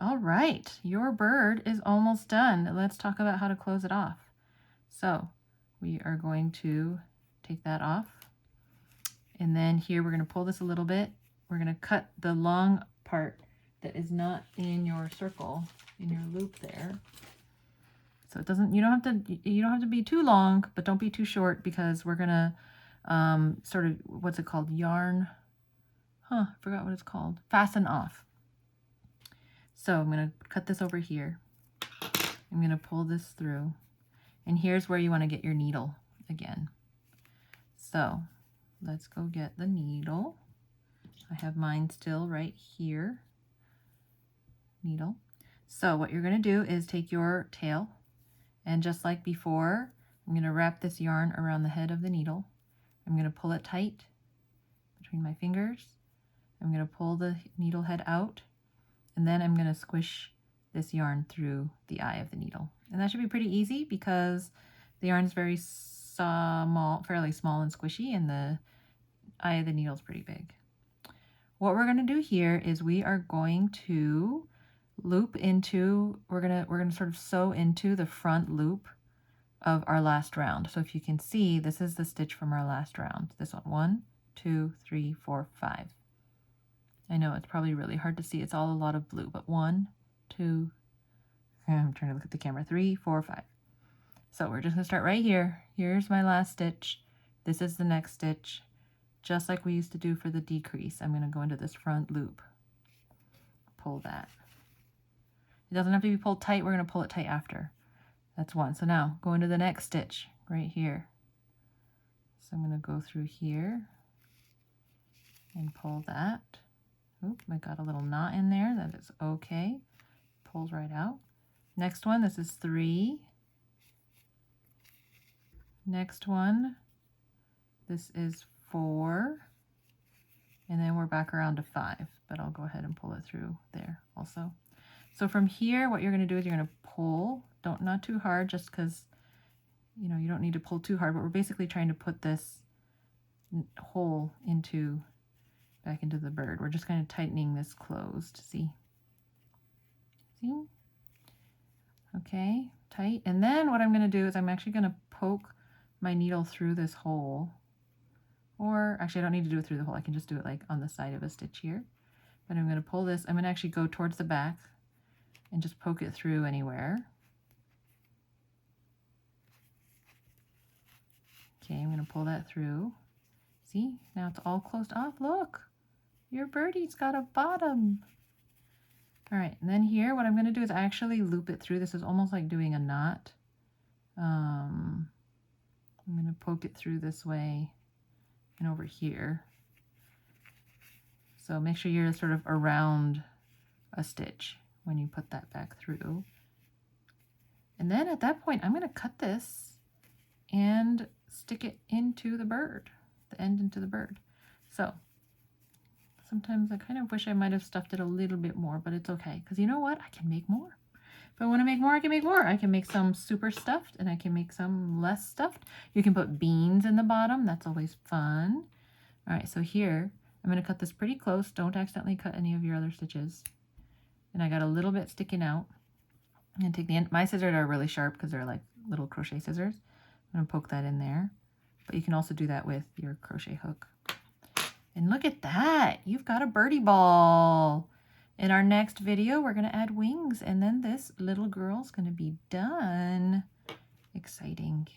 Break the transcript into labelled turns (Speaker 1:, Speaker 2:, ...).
Speaker 1: All right, your bird is almost done. Let's talk about how to close it off. So we are going to take that off. And then here we're going to pull this a little bit. We're going to cut the long part that is not in your circle, in your loop there. So it doesn't, you don't have to be too long, but don't be too short, because we're going to sort of, what's it called? Yarn. I forgot what it's called. Fasten off. So I'm going to cut this over here. I'm going to pull this through. And here's where you want to get your needle again. So let's go get the needle. I have mine still right here. Needle. So what you're going to do is take your tail, and just like before, I'm going to wrap this yarn around the head of the needle. I'm going to pull it tight between my fingers. I'm going to pull the needle head out, and then I'm going to squish this yarn through the eye of the needle. And that should be pretty easy because the yarn is very small, fairly small and squishy, and the eye of the needle is pretty big. What we're going to do here is we are going to loop into, we're going to sort of sew into the front loop of our last round. So if you can see, this is the stitch from our last round. This one, 1, 2, 3, 4, 5. I know it's probably really hard to see. It's all a lot of blue, but 1, 2, I'm trying to look at the camera, 3, 4, 5. So we're just going to start right here. Here's my last stitch. This is the next stitch. Just like we used to do for the decrease, I'm going to go into this front loop. Pull that. It doesn't have to be pulled tight. We're going to pull it tight after. That's 1. So now go into the next stitch right here. So I'm going to go through here and pull that. Oop, I got a little knot in there. That is okay. Pulls right out. Next one, this is 3. Next one, this is 4. And then we're back around to 5, but I'll go ahead and pull it through there also. So from here, what you're going to do is you're going to pull, not too hard, just because, you know, you don't need to pull too hard, but we're basically trying to put this hole back into the bird. We're just kind of tightening this closed, see? Okay, tight. And then what I'm going to do is I'm actually going to poke my needle through this hole. Or actually, I don't need to do it through the hole. I can just do it like on the side of a stitch here. But I'm going to pull this. I'm going to actually go towards the back and just poke it through anywhere. Okay, I'm going to pull that through. See, now it's all closed off. Look, your birdie's got a bottom. All right, and then here, what I'm going to do is actually loop it through. This is almost like doing a knot. I'm going to poke it through this way and over here. So make sure you're sort of around a stitch when you put that back through. And then at that point, I'm going to cut this and stick it into the bird, the end into the bird. So sometimes I kind of wish I might have stuffed it a little bit more, but it's okay, because you know what? I can make more. If I want to make more, I can make more. I can make some super stuffed, and I can make some less stuffed. You can put beans in the bottom. That's always fun. All right, so here, I'm going to cut this pretty close. Don't accidentally cut any of your other stitches. And I got a little bit sticking out. I'm going to take the end. My scissors are really sharp because they're like little crochet scissors. I'm going to poke that in there. But you can also do that with your crochet hook. And look at that. You've got a birdie ball. In our next video, we're going to add wings, and then this little girl's going to be done. Exciting.